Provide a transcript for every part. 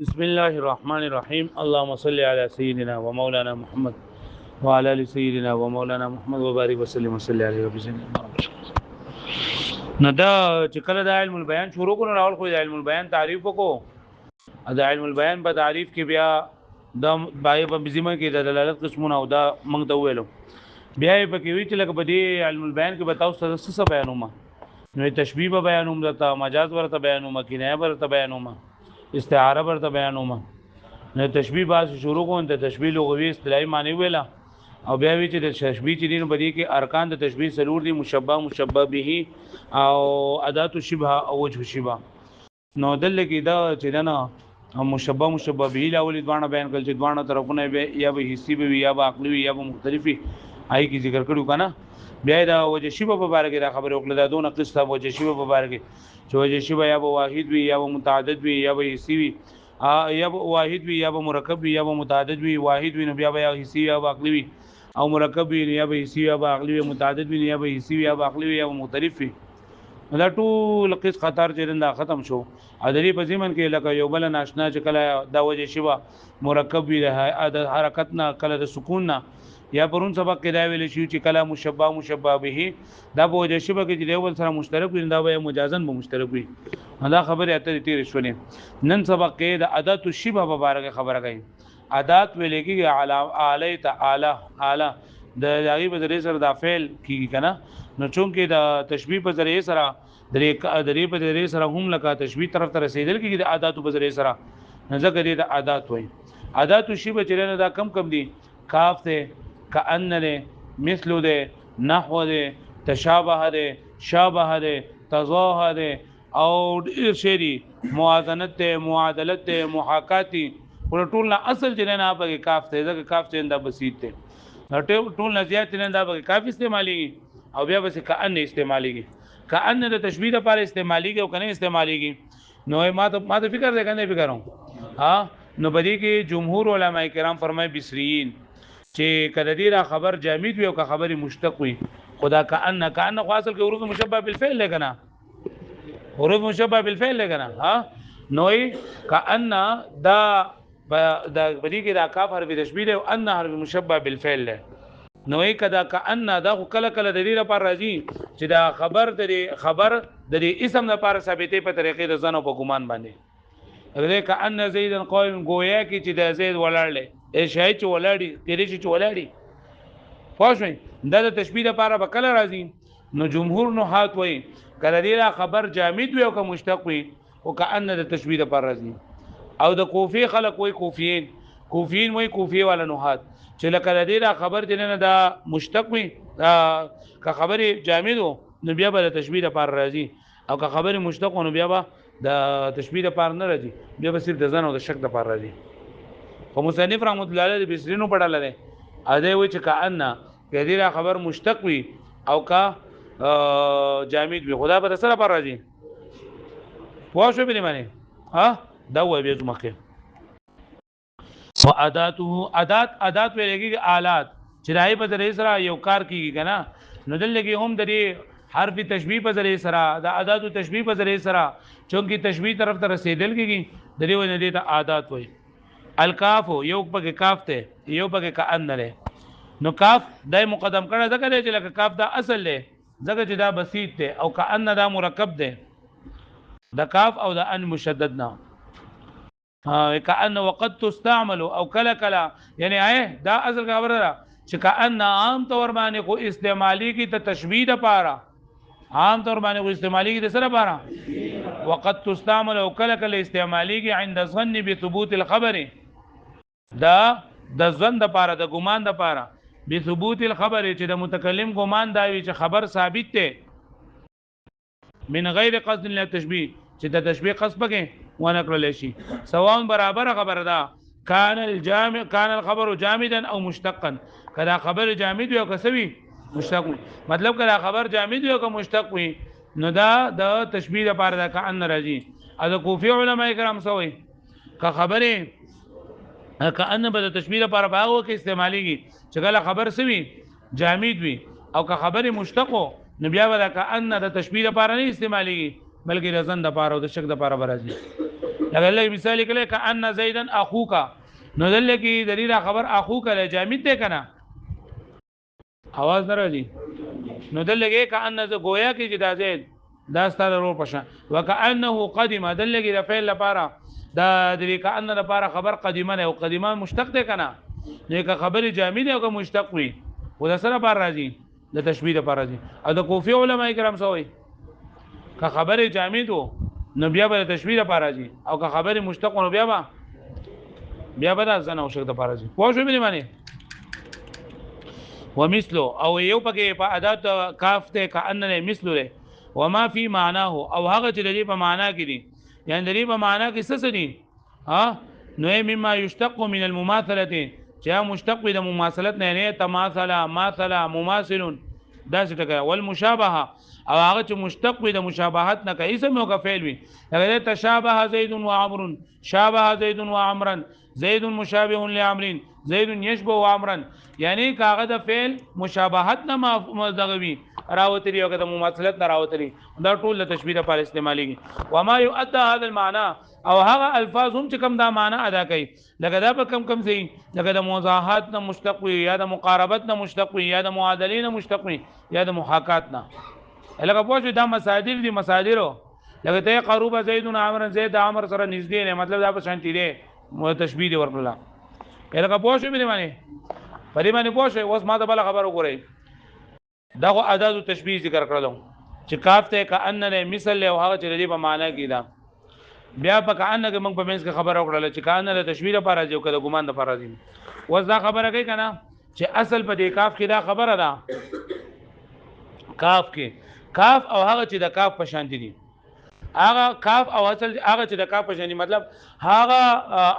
بسم الله الرحمن الرحيم اللهم صل على سيدنا ومولانا محمد وعلى ال سيدنا ومولانا محمد وبارك وسلم وصلي عليه وسلم. نو دا چې کله د علم البيان شروع کړو راول خو د علم البيان تعریف وکړو. د علم البيان په تعریف کې بیا د بای په بزیمه کې د دلالت قسمونه او دا موږ ته ویلو. بیا په کې وی چې لکه په دې علم البيان کې بتاو څه بیانومه. نو تشبیه بیانوم دته مجاز ورته بیانومه کنایه ورته بیانومه استعاره ورته بیانومه. نو تشبیه باز شروع کوم د تشبیه لغوي اصطلاحي معنی ویلا او بیا وی چې د تشبیه چې دین بدی کې ارکان د تشبیه سلور دي مشبہ مشبہ به او ادات الشبه او وجه الشبه. نو دل کې دا چې نه مشبہ مشبہ به لاول دوانه بیان کړل چې دوانه طرفونه به یا به حصي به یا به عقلي یا به مختلفي آی کی ذکر کړو کنه. بیا دا وجه شبه په باره کې دا خبره وکړه دا دونه قصه وجه شبه په باره کې چې وجه شبه یا به واحد وي یا به متعدد وي یا به حصي وي یا به واحد وي یا به مرکب وي یا به متعدد وي واحد وي نو بیا به حصي یا به عقلي وي او مرکب وي یا به حصي یا به عقلي وي متعدد وي یا به حصي یا به عقلي وي یا به مختلف وي. دا ټول قص خطر چې دا ختم شو ادري په زمن کې لکه یو بل ناشنا چې کله دا وجه شبه مرکب وي د حرکت نه کله د سکون نه یا پرون سبق کې دا ویل شي چې کله مشبہ مشبہ به دا په وجه شبه کې د اول سره مشترک وي دا به مجازن به مشترک وي. دا خبره اته تیر شولې نن سبق کې د ادات الشبه په اړه خبره کوي. ادات ویل کېږي اعلی تعالی اعلی د دغه په ذریعہ سره د فعل کیږي کنه. نو چونکې د تشبیه په ذریعہ سره درې په ذریعہ سره هم لکه تشبیه طرف ته رسیدل کېږي د عادت په ذریعہ سره ځکه دې د عادت وای. عادت الشبه چې نه دا کم دي کاف ته کأن له مثل ده نحو ده تشابه ده شابه ده تظاهر ده او ډیر شری موازنت ده معادلت ده محاکاتی پر ټول نه اصل چې نه په کاف ته ځکه کاف چې انده بسيط ته ټول نه زیات نه دا په کاف استعمالي او بیا بس کأن استعمالي کأن د تشبیه لپاره استعمالي او کنه استعمالي نو ما ته فکر ده کنه فکرم ها. نو بدی کې جمهور علما کرام فرمای بصریین چې کله دې را خبر جامد وي او که خبر مشتق وي خدا کأن خو اصل کې حروف مشبہ بالفعل لګنا حروف مشبہ بالفعل لګنا ها. نوې کأن دا بدی کې دا کاف حرف تشبیه او ان حرف مشبہ بالفعل له. نوې کدا کأن دا کله کله د دې لپاره راځي چې دا خبر د اسم لپاره ثابتې په طریقې د ځنو په ګمان باندې رې کأن زیدن قائم گویا کی چې د زید ولاړل شای چې ولاړی کېږي چې ولاړی فوښوي دا د تشبیه لپاره به کله راځي. نو جمهور نحات وایي کله دې خبر جامد وي او که مشتق وي او کأن د تشبیه لپاره راځي. او د کوفی خلق وایي کوفیین وایي کوفی والا نحات چې لکه دې خبر دې نه دا مشتق وي که خبر جامد نو بیا به د تشبیه لپاره راځي او که خبر مشتق نو بیا به د تشبیه لپاره نه راځي بیا به صرف د ځان او د شک لپاره راځي. خو مصنف رحمت الله علیه بصرینو پڑھا لره اده وی چې کأن کدیره خبر مشتق وي او کا جامد وي خدا به سره پر راځي پوه شو به معنی ها دا وی به مخه. واداته ادات ویلږي آلات چې راي په ذریعہ سره یو کار کیږي کنه. نو دلته هم د حرف تشبیه په ذریعہ سره د ادات تشبیه په ذریعہ سره چونکی تشبیه طرف ته رسیدل کیږي درې ونه دي ته عادت وي. الکاف یو پکې کاف ته یو پکې کأن له. نو کاف دای مقدم کړه ځکه چې لکه کاف دا اصل له ځکه چې دا بسيط ته او کأن دا مرکب ده د کاف او د ان مشدد نه کأن وقد تستعمل او کلا یعنی دا اصل خبره ده چې کأن عام طور باندې کو استعمالي کی ته تشبیه د پاره عام طور باندې کو استعمالي کی د سره پاره وقد تستعمل او کلا استعمالي کی عند ظن بثبوت الخبر دا د ځن د پاره د ګمان د پاره بثبوت الخبر چې د متکلم ګمان دا وي چې خبر ثابت ته من غیر قصد للتشبيه چې د تشبيه قصد پکې ونه کړل شي سواء برابر خبر ده كان الخبر جامدا او مشتقا کدا خبر جامد وي او کسوي مشتق وي مطلب کدا خبر جامد وي او که مشتق وي نو دا د تشبيه لپاره ده کأن راځي. اذ کوفی علماء کرام سوي که خبره کأن به د تشبيه لپاره باغو کې استعماليږي چې کله خبر سوي جامد وي او که خبر مشتق نو بیا به کأن د تشبيه لپاره نه استعماليږي بلکې د ځن د لپاره او د شک د لپاره راځي. لکه الله مثال کله کأن زیدن اخوک نو دلته کې دلیل خبر اخوک له جامد ده کنه आवाज نه راځي نو دلته کې کأن ز گویا کې چې دا زید دا ستاره ورو پښه وکأنه قدم دلته کې د فعل لپاره دا د کأن لپاره خبر قدیمه نه او قدیمه مشتق ده کنه نو که خبر جامد او که مشتق وي و د سره بار راځي د تشبیه لپاره راځي او د کوفی علماء کرام سوې که خبر جامد نو بیا به تشبیه لپاره راځي او که خبر مشتق نو بیا به د ځنه او شک لپاره راځي پوه شو به معنی ومثلو او یو پکې په ادات کاف ته کأن له مثلو له وما فی معناه او هغه چې د دې په معنا کې دي یعنی د دې په معنا کې څه دي ها نو مما یشتق من المماثله چې مشتق د مماثلت نه تماثل ماثل مماثل دا څه ټکا والمشابهه او هغه چې مشتق د مشابهت نه کوي سم او فعل وي هغه تشابه زید و عمرو شابه زید و عمرا زید مشابه لعمر زید یشبه عمرا یعنی کاغه د فعل مشابهت نه مدغوي راوتري او د مماثلت نه راوتري دا ټول د تشبیه لپاره استعماليږي وما يؤدى هذا المعنى او هغه الفاظ هم چې کوم دا معنی ادا کوي لکه دا په کم سي لکه د موضاحات نه مشتق وي یا د مقاربت نه مشتق وي یا د معادله نه مشتق وي یا د محاکات نه لکه پوه دا مصادر دي مصادر لکه ته قروب زید عمر زید عمر سره نږدې نه مطلب دا په شانتي دي تشبیه دي ورکړه لکه پوه شو به معنی پرې باندې پوه شو اوس ما ته بل خبر وګورئ دا خو اعداد تشبیه ذکر کړلو چې کاف ته کأن له مثل له هغه چې دې په معنا کې دا بیا په کأن کې موږ په منځ کې خبر وکړل چې کأن له تشبیه لپاره راځي او کله ګمان لپاره راځي اوس دا خبره کوي کنه چې اصل په دې کاف کې دا خبره ده کاف کې کاف او هغه چې د کاف په شان دي هغه کاف او اصل هغه چې د کاف په شان دي مطلب هغه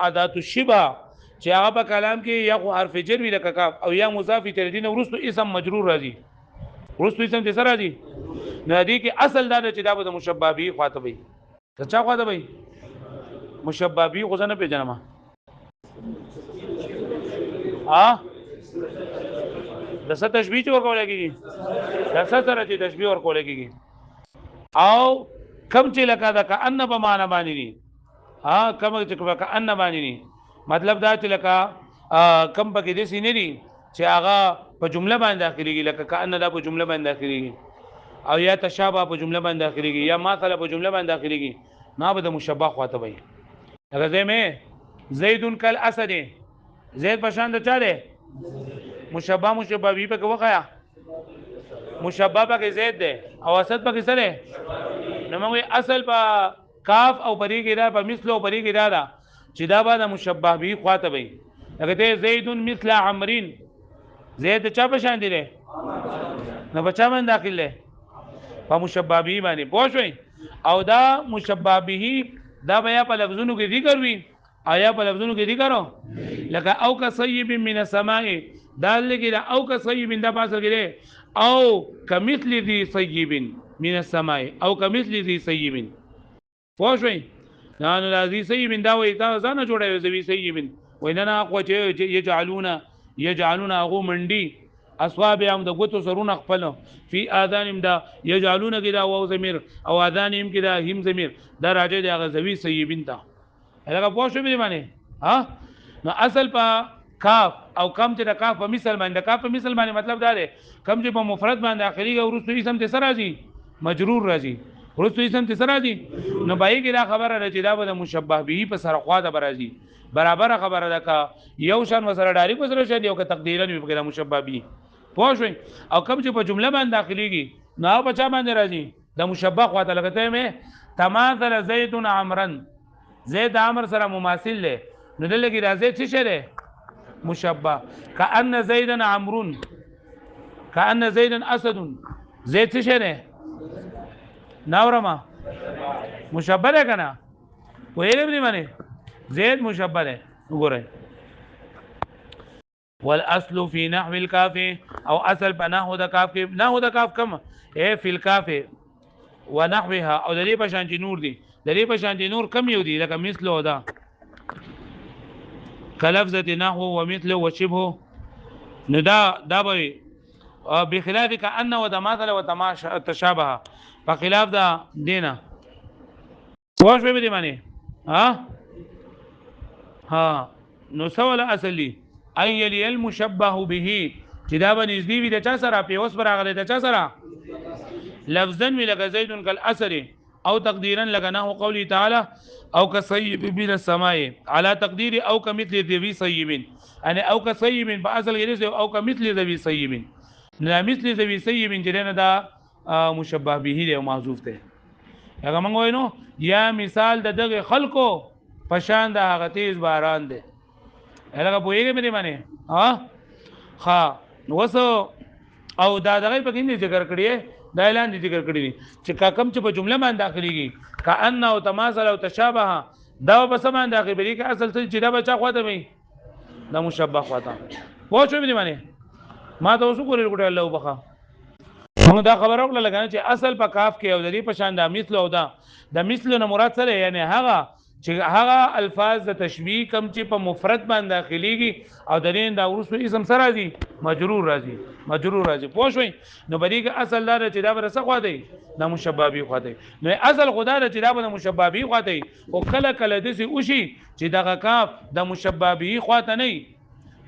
عادات الشبه چې هغه په کلام کې یا حرف جر وی لکه کاف او یا مضاف تر دې ورستو اسم مجرور راځي ورستو اسم څه راځي نه دي کې اصل دا چې دا به مشبہ به خاطبي څه چا خاطبي مشبہ به غزنه په جنمه د څه تشبیه ورکول کېږي د څه سره چې تشبیه ورکول کېږي او کم چې لکه دا کأن په معنا باندې دي کم چې کأن باندې دي مطلب دا چې لکه کم پکې دي سینې دي چې هغه په جمله باندې داخليږي لکه کأن دا په جمله باندې داخليږي او یا تشابه په جمله باندې داخليږي یا مثلا په جمله باندې داخليږي نه به د مشبہ خواته وي لکه زمه زید کل اسد زید په شان د چا ده مشبہ وی په وقایا مشبہ په زید ده او اسد په څه ده نو موږ اصل په کاف او پرې کې دا په مثل او پرې کې دا چې دا بعد مشبہ به خواته وي لکه ته زید مثل عمرین زید چا په شان دي نه بچا باندې داخل له په مشبہ به باندې پوښوي او دا مشبہ به دا بیا په لفظونو کې ذکر وي آیا په لفظونو کې ذکر لکه او کصیب من السماء دا لګي دا او کصیب دا پاسل کې او کمثل ذی صیب من السماء او کمثل ذی صیب پوښوي نو ذی صیب دا وي دا ځنه جوړوي ذی صیب ویننا اقوا چې یجعلون اغو منډي اصوابهم د غوتو سرونه خپل فی اذانهم دا یجعلون کدا او ضمیر او اذانهم کدا هم ضمیر دا راځي د غزوی سیبین تا هغه پوه شو به معنی نو اصل په کاف او کم چې د کاف په مثال باندې کاف په مثال باندې مطلب دا دی کم چې په مفرد باندې اخري او ورستو اسم ته سره راځي مجرور راځي ورستو اسم ته سره راځي نو بای کې دا خبره راځي دا به مشبہ به په سره خوا ده راځي برابر خبره ده کا یو شان وسره ډاری کو سره شي یو که تقدیرا وي په مشبہ به پوه شو او کم چې په جمله باندې داخليږي نو په چا باندې راځي د مشبہ خواته لګته مې تماثل زید عمرن زید عمر سره مماثل له نو دلته راځي څه شه مشبہ کأن زیدن عمرون کأن زیدن اسد زید څه شه ناورما مشبہ ده کنه ویلې به معنی زید مشبہ ده وګورئ والاصل في نحو الكاف او اصل په نحو د کاف کې نحو د کاف کم اے فی الکاف ونحوها او د دې په شان چې نور دي د دې په شان چې نور کم یو دي لکه مثل او دا کلفظه نحو ومثل وشبه نو دا به بخلاف کأن وتماثل وتشابه په خلاف دا دینه واش به دې معنی ها نو سوال اصلي اي يلي المشبه به چې دا به نږدې وي د چا سره پیوس پر راغلی د چا سره لفظا وی لك زيد كالاثر او تقديرا لغناه قوله تعالى او كصيب من السماء على تقدير او كمثل ذي صيب يعني او كصيب فاصل غير او كمثل ذي صيب لا مثل ذي صيب جنه دا مشبه به دی او محذوف دی هغه مونږ وینو یا مثال د دغه خلکو پشان د هغه تیز باران دی هغه پوېږي مې معنی ها وسو او دا دغه په کې ذکر کړی دا اعلان دي ذکر کړی چې کم چې په جمله باندې داخليږي کأن او تماثل او تشابه دا په سم داخلي بری کې اصل څه چې دا بچا خواته وي دا مشبه خواته وو شو دې معنی ما ته اوس ګورل ګټه الله وبخا موږ دا خبره وکړه لګنه چې اصل په کاف کې او د دې په شان د مثل او د مثل نه مراد سره یعنی هغه چې هغه الفاظ د تشبیه کم چې په مفرد باندې داخليږي او د دې د اوس په اسم سره راځي مجرور راځي پوه شئ نو بری کې اصل دا چې دا ورسه خوا دی د مشبه به خوا دی نو اصل خدا چې دا د مشبه به خوا دی او کله کله د سی اوشي چې دغه کاف د مشبه به خوا ته نه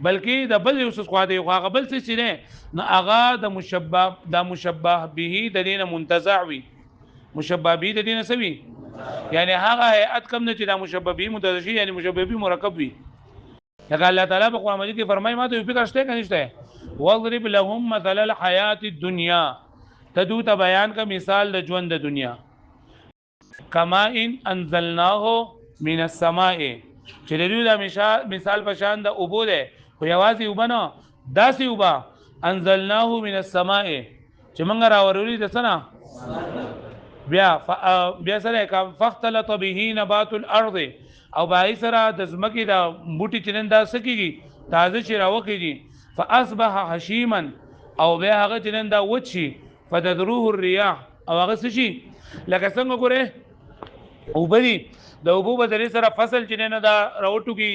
بلکې د بل یو څه خوا دی هغه بل څه نه نو هغه د مشبه به د دینه منتزع وي مشبه به د دینه سوي یعنی هغه هيئت کم نه چې د مشبه به متدشي یعنی مشبه به مرکب وي لکه الله تعالی په قرآن مجید کې فرمایي ما ته فکر شته کنيشته واضرب لهم مثل الحیات الدنیا تدو ته بیان کا مثال د ژوند د دنیا کما ان انزلناه من السماء چې دوی دا مثال په شان د اوبو ده خو یوازې وبنه داسې وبا انزلناه من السماء چې موږ راورولې د سنا بیا سره فختلط به نبات الارض او بای سره د زمکی دا بوټي چنن دا سکیږي تازه شي راوکیږي فاصبح هشیما او بیا هغه چنن دا وچی فتدروه الرياح او هغه شي لکه څنګه ګوره او بدی د اوبو بدري سره فصل چنن دا راوټو کی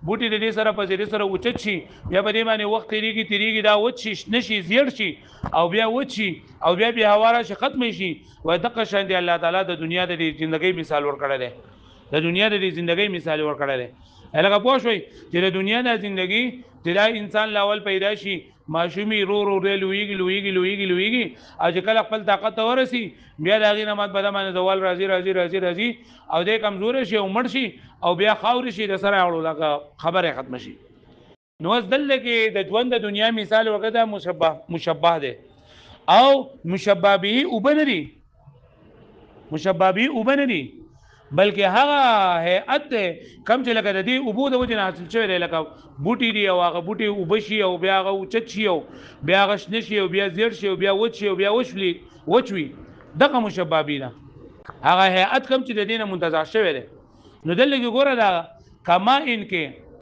بوټي د دې سره په ذری سره اوچت شي بیا په دې باندې وخت تیریږي دا وچی نشي زیړ شي او بیا وچی او بیا هواره شي ختم شي و دغه شان دی الله تعالی د دنیا د ژوندۍ مثال ورکړل دی د دنیا د ژوندۍ مثال ورکړل دی هغه پوه شوي چې د دنیا د ژوندۍ چې دا انسان لاول پیدا شي ماشومی رو لویږي او چې کله خپل طاقت ورسي بیا د هغې نمات بده باندې زوال راځي او دې کمزور شي او مړ شي او بیا خاور شي د سره اړو لکه خبره ختم شي نو اوس دلته کې د ژوند د دنیا مثال ورکړه مشبه ده او مشبه به وبنري بلکې هغه هيئت کم چې لکه د دې ابو د وجه حاصل شوی دی لکه بوټي دی او هغه بوټي وبشي او بیا هغه اوچت شي او بیا هغه شنه شي او بیا زیړ شي او بیا وچ شي او بیا وچوي دغه مشبه به هغه هيئت کم چې د دینه منتزع شوی دی نو دلته ګوره دا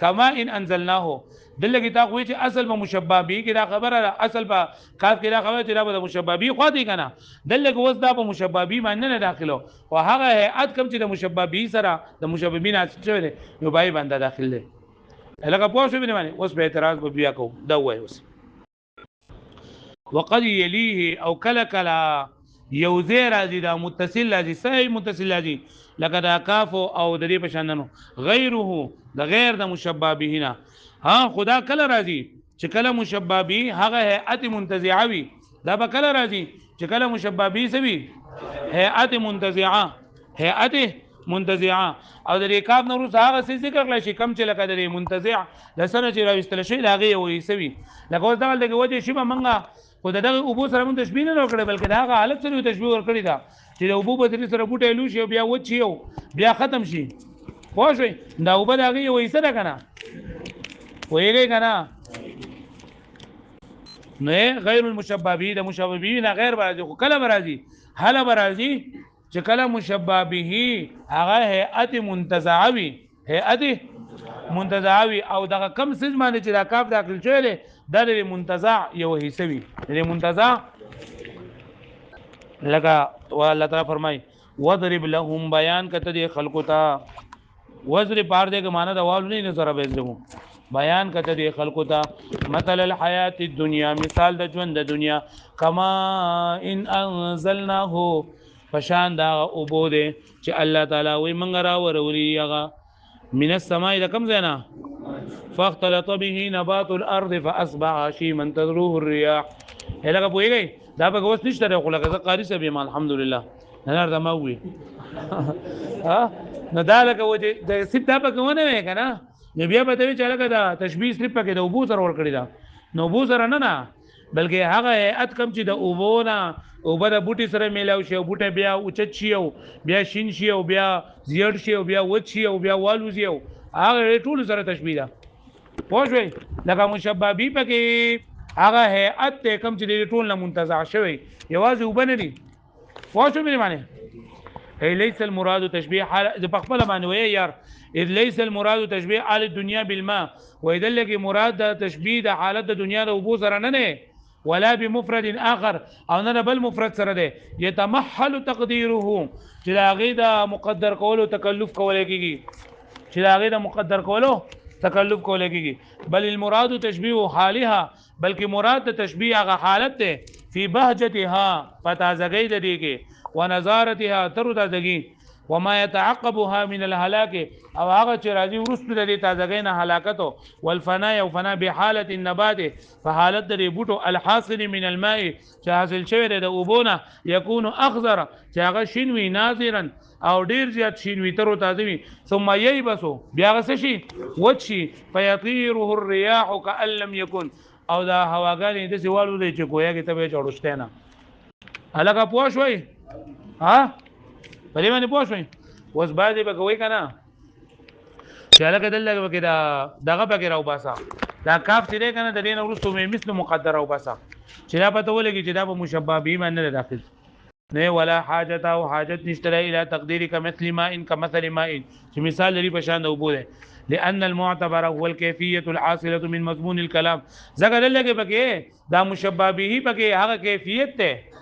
کما ان انزلناه دلته تا کوی چې اصل به مشبه به کې دا خبره اصل په کاف کې دا خبره چې دا به مشبه به خو دی کنه دلته اوس دا په مشبه به باندې نه داخلو او هغه هيئت کم چې د مشبه به سره د مشبه به نه شوی دی نو بای باندې داخل دی لکه پوه شو به معنی اوس به اعتراض به بیا کو دا وای اوس وقد يليه او کلا یوزه راځي دا متصل راځي صحیح متصل راځي لکه دا کاف او د دې په شانونو غیره د غیر د مشبه به نه ها خدا کله راځي چې کله مشبه به هغه هيئت منتزعه وي دا به کله راځي چې کله مشبه به سوي هيئت منتزعه او د ریکاب نور هغه څه ذکر کړل شي کم چې لکه د منتزع د سره چې راوستل شي لاغه وي سوي لکه اوس دا د وجه شی به منګه خو دغه ابو سره مون تشبیه نه وکړي بلکې دا هغه حالت سره تشبیه ورکړي دا چې د ابو بدري سره بوټه لوشي او بیا وچی او بیا ختم شي خو شوي دا ابو دغه وي سره کنه ویږي کنه نه غیر المشبه به د مشبه به نه غیر راځي خو کله راځي هله راځي چې کله مشبه به هغه هيئت منتزعوي او دغه کم سیز باندې چې دا کاف داخل شوی دا د منتزع یو حصوي د منتزع لکه الله تعالی فرمای وضرب لهم بیان کته د خلقو ته وضرب بار دې معنا د والو نه سره به بیان کته د خلقو ته مثل الحیات الدنیا مثال د ژوند د دنیا کما ان انزلناه فشان دا عبوده چې الله تعالی وي منګ را ورولي هغه من السماء د کم زینا فاختلط به نبات الارض فاصبح هشيما تذروه الرياح هلکه پوېږي دا به اوس نشته خو لکه قاری سبي ما الحمدلله نه دا ما وي ها نو دا لکه وجه د سپ دا په کوونه وې کنه نو بیا به ته چې لکه دا تشبيه سپ کې د ابو سره ور کړی دا نو ابو سره نه بلکې هغه هيئت کم چې د اوبو نه اوبه د بوټي سره میلاو شي او بوټي بیا اوچت شي او بیا شین شي او بیا زیړ شي او بیا وچ شي او بیا والوزي او هغه ټول سره تشبيه ده پوه شئ لکه مشبہ به پکې هغه هيئت ته کم چې د ټول نه منتزع شوی یوازې وبنه دي پوه شئ مې معنی ليس المراد تشبيه حال د خپل باندې وي یار اذ ليس المراد تشبيه حال الدنيا بالماء واذا لك مراد د تشبيه د حالت د دنیا د ابو سره نه ولا بمفرد اخر او نه بل مفرد سره ده يتمحل تقديره چې هغه د مقدر کولو تکلف کولای کیږي چې هغه د مقدر کولو تکلف کولای کیږي بل المراد تشبيه حالها بلکې مراد د تشبيه هغه حالت ده فی بهجتها فتازګی د دې کې ونظارتها ترتدګي وما يتعقبها من الهلاك او هغه چې راځي ورستو د دې تازګۍ نه هلاکت والفناء او فنا بحاله النبات فحالت د بوټو الحاصل من الماء چې حاصل شوی د اوبونه يكون اخضر چې هغه شینوي ناظرا او ډیر زیات شینوي تر تازه وي ثم ييبسو بیا غس شي وچی فيطيره الرياح كأن لم يكن او دا هواګانې د سیوالو دی چې کویا کې ته چړشته نه الګه پوه شوي ها په دې باندې پوه شوي اوس باندې به کوي کنه چې الګه دلته کې دا دغه پکې راو باسا دا کاف چې دی کنه د دې نو رسو مې مثل مقدر راو باسا چې دا پته ولګي چې دا په مشبہ به باندې داخل نه ولا حاجت او حاجت نشته الى تقدير كمثل ما ان كمثل ما ان چې مثال لري په شان د وبوله لان المعتبر هو الكيفيه الحاصله من مضمون الكلام زګر لګي پکې دا مشبہ به پکې هغه کیفیت ته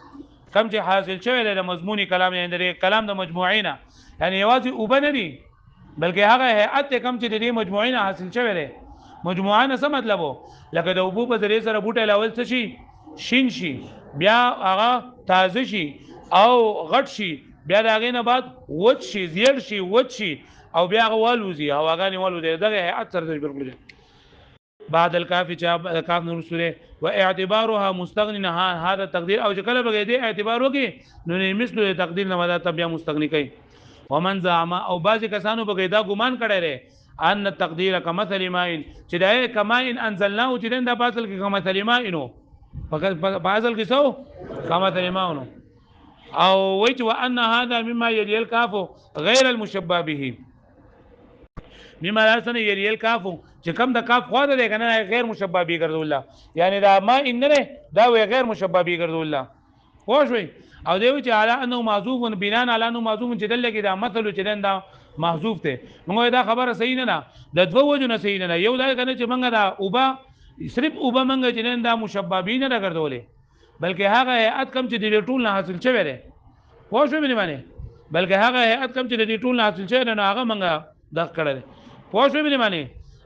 کم چې حاصل شوی د مضمونی کلام یعنی د کلام د مجموعینا یعنی یوازې وبنه دي بلکې هغه هيئت کم چې د مجموعینا حاصل شوی دی مجموعه څه مطلب لکه د ابو په ذریعہ سره بوټه لاول څه شي شین شي بیا هغه تازه شي او غټ شي بیا دغه نه بعد وچ شي زیړ شي وچ شي او بیا غوالوزي هواګانی والوزي دغه هيئت سره بالکل بعد الكاف کاف نور سوره واعتبارها مستغنی هذا تقدیر او چې کله بګی دی اعتبار وکي نو نه مثله تقدیر نه مدا تبیا مستغنی کوي ومن زعم او بعض کسانو بګی دا ګمان کړي لري ان التقدیر كمثل ماء چې دا کماء انزلناه چې دا باطل کې كمثل ماء نو باطل کې سو كمثل ماء نو او وایي وان هذا مما يلي الكاف غير المشبه به مما لاسن يلي الكاف چې کم د کاف خو ده کنه غیر مشبہ به ګرځول الله یعنی دا ما ان نه دا وی غیر مشبہ به ګرځول الله خو شوي او دی چې اعلی انه محذوف بناء علی انه محذوف چې دل کې دا مثل چې دا محذوف ته موږ دا خبره صحیح نه ده د دوه وجو نه صحیح نه یو دا کنه چې موږ دا اوبا صرف اوبا موږ چې دا مشبہ به نه ګرځولې بلکې هغه هيئت کم چې د ټول نه حاصل شوی دی خو شوي به معنی بلکې هغه هيئت کم چې د ټول نه حاصل شوی نه هغه موږ د کړل خو شوي به معنی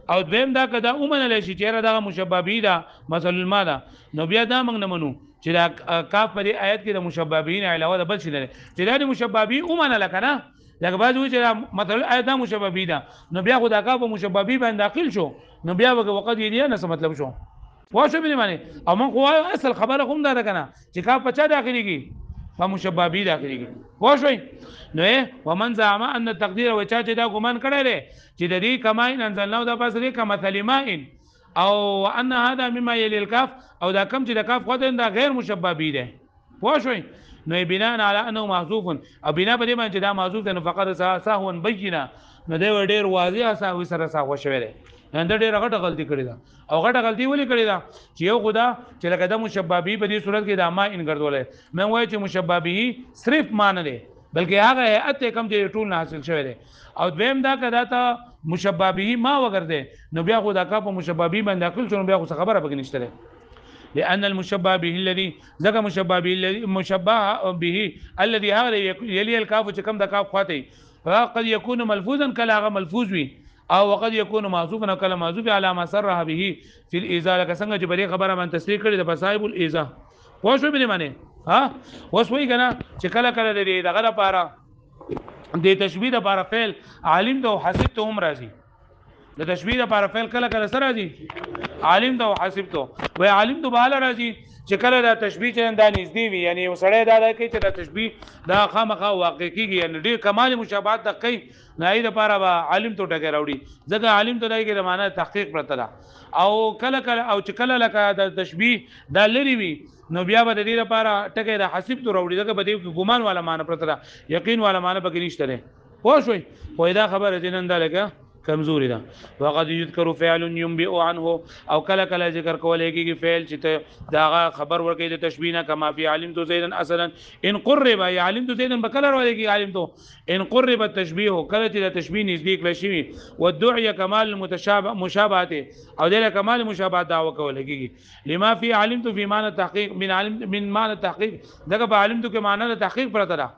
او دویم دا کدا اومنل شي چې دا مشبہ به دا مثل ما دا نو بیا دا موږ نه منو چې دا کاف په آیت کې د مشبہ به نه علاوه د بل شي نه چې دا د مشبہ به اومنل کنه لکه بعض وی چې مثل آیت دا مشبہ به دا نو بیا خدا کاف په مشبہ به باندې داخل شو نو بیا وقت یې نه څه مطلب شو واښو به معنی او موږ خو اصل خبره کوم دا کنه چې کاف په چا داخليږي په مشبہ به داخليږي واښوي نو ومن زعم ان التقدير وچا چې دا ګمان کړی دی چې د دې کماین انزلناه دا پس لري کما کلماین او ان هذا مما يلي الكاف او دا کم چې د کاف خو دا غیر مشبہ به دی واښوي نو بناء على انه محذوف او بنا په دې باندې دا محذوف ده فقط سهوا بینه نو دی ډیر واضح سهو سره سهو شوی دی نن ډیر غټه غلطي کړې ده او غټه غلطي ولې کړې ده چې یو خدا چې لکه د مشبہ به په دې صورت کې د ما ان ګرځولې مې وایي چې مشبہ به صرف معنی دی بلکې هغه هيئت کم چې ټول نه حاصل شوی دی او دویم دا کدا ته مشبہ به ما وګرځي نو بیا خدا کا په مشبہ به باندې داخل شون بیا خو خبره پکې نشته لأن المشبہ به الذي ذکر مشبہ به الذي مشبہ به الذي هذا يلي الكاف چې کم د کاف خاطي فقد يكون ملفوظا كلا ملفوظ وي او وقد يكون معذوفا كلا معذوف على ما صرح به في الازاله څنګه چې بری خبره باندې تصریح کړي د بصائب الازاله پوه شو به معنی ها وسوي کنه چې کله کله دغه لپاره د تشبیه د لپاره فعل عالم ته او حسب ته هم راځي د تشبیه لپاره فعل کله کله سره راځي عالم ته او حسب ته وای عالم ته بهاله راځي چې کله دا تشبیه چې دا نږدې وي یعنی یو سړی دا کوي چې دا تشبیه دا خامخا واقع کیږي یعنی ډیر کمال مشابهت د کوي نه د لپاره به عالم ته ټکی راوړي ځکه عالم ته دای کې د معنا تحقیق پرته ده او کله کله او چې کله لکه د تشبیه دا لري وي نو بیا به د دې لپاره ټکی د حسب ته راوړي ځکه به دې ګمان والا معنا پرته ده یقین والا معنا پکې نشته ده پوه شوي خو دا خبره دې نن دا لګه کمزوري ده وقد يذكر فعل ينبئ عنه او کله کله ذکر کولای کیږي فعل چې دا خبر ورکړي د تشبیه نه کما فی علمت زیدا اصلا ان قرب یا علمت زیدا بکله ورکړي علمت ان قرب التشبيه کله چې د تشبیه نږدې کړی شي والدعي كمال المتشابه مشابهت او د کمال مشابهت دعوه کولای کیږي لما فی علمت فی معنی تحقیق من معنی تحقیق دغه په علمت کې معنی تحقیق پرته ده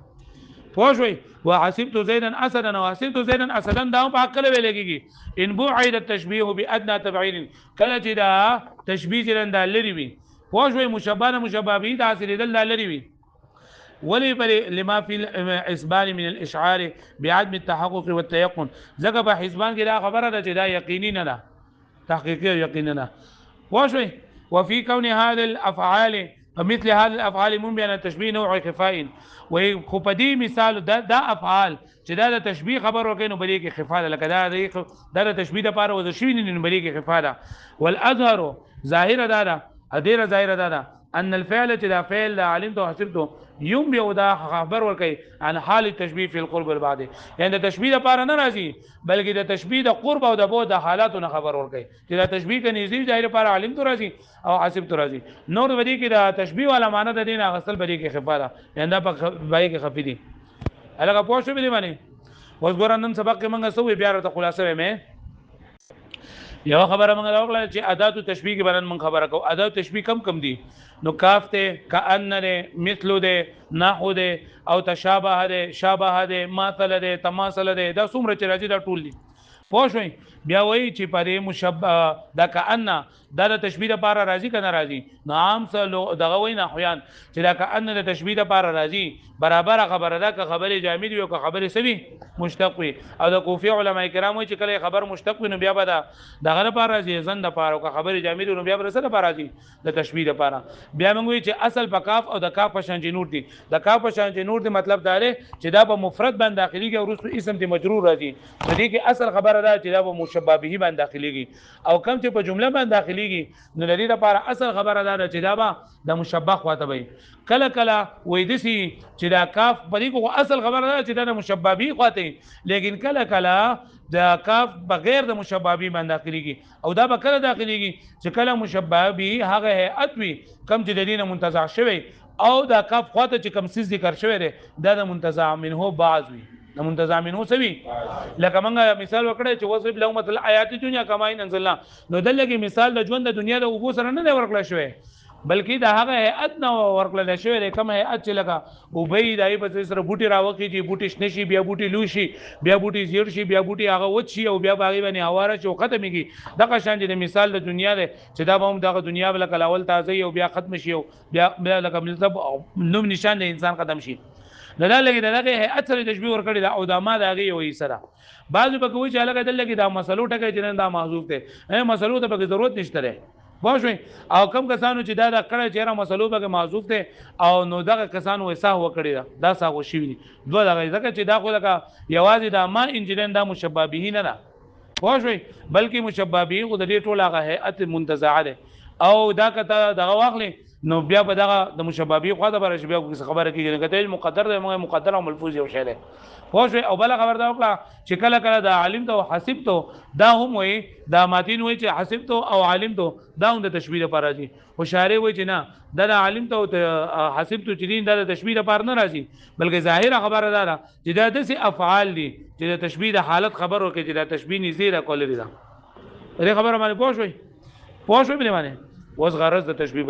پوښوي وحسبت زيدا اسدا وحسبت زيدا اسدا دا په حق له لګيږي ان بعيد التشبيه بادنى تبعين کله چې دا تشبيه چې دا لري وي پوښوي مشابه به دا اصل دل لري وي ولي لما في اسبان من الاشعار بعدم التحقق والتيقن ځکه په حسبان کې دا خبره ده چې دا یقیني نه ده تحقیقي یقیني نه پوښوي وفي كون هذه الافعال مثل هذه الافعال ممكن ان تشبيه نوع خفاء وي خو په دې مثال دا افعال چې دا د تشبيه خبر ورکې نو بلې کې خفاء لکه دا د تشبيه د لپاره وځ شوی نه بلې کې خفاء ده والاظهر ظاهر ده اديره ظاهر ده ان الفعل چې دا فعل علمت وحسبته يوم بيو دا خبر ورکي عن حال التشبيه في القرب والبعد يعني د تشبيه لپاره نه راځي بلکې د تشبيه د قرب او د بعد حالاتو نه خبر ورکي چې د تشبيه کې نږدې ځای لپاره علمت راځي او حسبت راځي نور بدی کې د تشبيه ولا معنی د دین غسل بدی کې خفا ده يعني دا په بای کې خفي دي الګه پوه شو به باندې اوس ګورنن سبق کې موږ سوې بیا ته خلاصه مې یو خبره موږ راغله چې ادات تشبیه کې باندې موږ خبره کوو ادات تشبیه کم دي نو کاف ته کأن ده مثل ده نحو ده او تشابه ده شابه ده ماثل ده تماثل ده دا څومره چې راځي دا ټول دي پوه شئ بیا وایي چې پرې مشبه دا کأن دا د تشبیه لپاره راځي کنه راځي نو عام څه دغه وای نه خویان چې دا کأن د تشبیه لپاره راځي برابر خبره ده که خبره جامد وي او که خبره سوي مشتق وي او د کوفی علما کرام وایي چې کله خبر مشتق وي نو بیا به دغه لپاره راځي زند لپاره او که خبره جامد نو بیا به سره لپاره راځي د تشبیه لپاره بیا موږ وایي چې اصل په کاف او د کاف په شان نور دي د کاف په شان نور دي مطلب دا دی چې دا په مفرد باندې داخليږي او رسو اسم ته مجرور راځي د دې کې اصل خبره ده چې دا په مشبه به باندې داخليږي او کم چې په جمله باندې داخليږي نو لري لپاره اصل خبره ده چې دا به د مشبه خواته وي کله کله وې دسی چې دا کاف په دې کو اصل خبره ده چې دا د مشبه به خواته لیکن کله کله دا کاف بغیر د مشبه به باندې داخليږي او دا به کله داخليږي چې کله مشبه به هغه هيئت وي کم چې د دینه منتزع شوی او دا کاف خواته چې کم سیز ذکر شوی دی دا د منتزع منه بعض وي د منتزع منه سوي لکه موږ مثال وکړی چې وصف له مثل آیات دنیا کماین انزلنا نو دلته مثال د ژوند د دنیا د ابو سره نه ورکړل شوی بلکې دا هغه هيئت نه ورکړل شوی دی کوم هيئت چې لکه او به دای په سره بوټي راوخی چې بوټي شنه شي بیا بوټي لوي شي بیا بوټي زیړ شي بیا بوټي هغه وچ شي او بیا باغی باندې هواره شي او ختميږي دغه شان د مثال د دنیا دی چې دا به هم دغه دنیا بل کلاول تازه او بیا ختم شي او بیا لکه مطلب نوم نشان د انسان ختم شي نه دا لګي دغه هيئت سره تشبيه ورکړي دا او دا ما دغه یو سره بعضو په کوی چې الګ دل لګي دا مسلو ټکي چې دا محذوف ته مسلو ته به ضرورت نشته ده واښوي او کم کسانو چې دا کړه چې را مسلو به محذوف ته او نو دغه کسانو وساه وکړي دا ساغو شي دوه دغه ځکه چې دا خو لکه یوازې دا ما انجلین دا مشبه به نه ده واښوي بلکې مشبه به خو د دې ټول هغه هيئت منتزعه ده او دا کته دغه واخلې نو بیا په دغه د مشبه به خو دا بر شي بیا خبره کیږي کته مقدر ده مقدر او ملفوظ یو شی ده واښوي او بل خبر دا وکړه چې کله کله دا عالم ته حسب ته دا هم وي دا ماتین وي چې حسب ته او عالم ته دا هم د تشبيه لپاره راځي او شارع وي چې نه دا عالم ته او حسب ته چې دین دا د تشبيه لپاره نه راځي بلکې ظاهر خبره ده چې دا د افعال دي چې د تشبيه د حالت خبر ورکړي چې د تشبيه نذیر کول دي دا خبره باندې پوښوي به باندې وس غرض د تشبيه